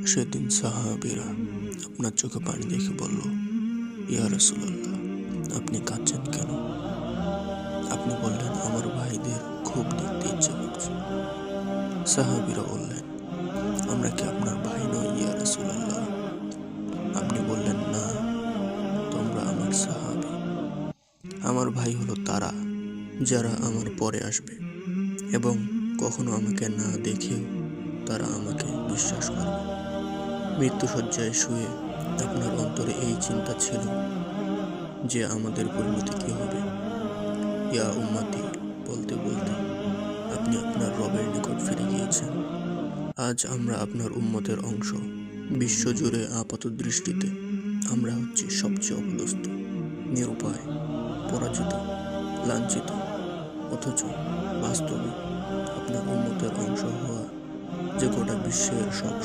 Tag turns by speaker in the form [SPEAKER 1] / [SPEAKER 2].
[SPEAKER 1] সেদিন সাহাবীরা আপনার চোখে পানি দেখে বলল, ইয়া রাসূলুল্লাহ, আপনি কাঁদছেন কেন? আপনি বললেন, আমার ভাইদের খুব দেখতে ইচ্ছে করছে। সাহাবীরা বললেন, আমরা কি আপনার ভাই নই ইয়া রাসূলুল্লাহ? আপনি বললেন, না, তোমরা আমার সাহাবী। আমার ভাই হলো তারা যারা আমার পরে আসবে এবং কখনো আমাকে না দেখেও তারা আমাকে বিশ্বাস করবে। মৃত্যুশয্যায় শুয়ে আপনার অন্তরে এই চিন্তা ছিল যে আমাদের পরিণতি কি হবে। ইয়া উম্মতি বলতে বলতে আপনি আপনার রবের নিকট ফিরে গিয়েছেন। আজ আমরা আপনার উম্মতের অংশ। বিশ্বজুড়ে আপাত দৃষ্টিতে আমরা হচ্ছি সবচেয়ে অপদস্থ, নিরুপায়, পরাজিত, লাঞ্ছিত। অথচ বাস্তবে আপনার উম্মতের অংশ হওয়া যে গোটা বিশ্বের সব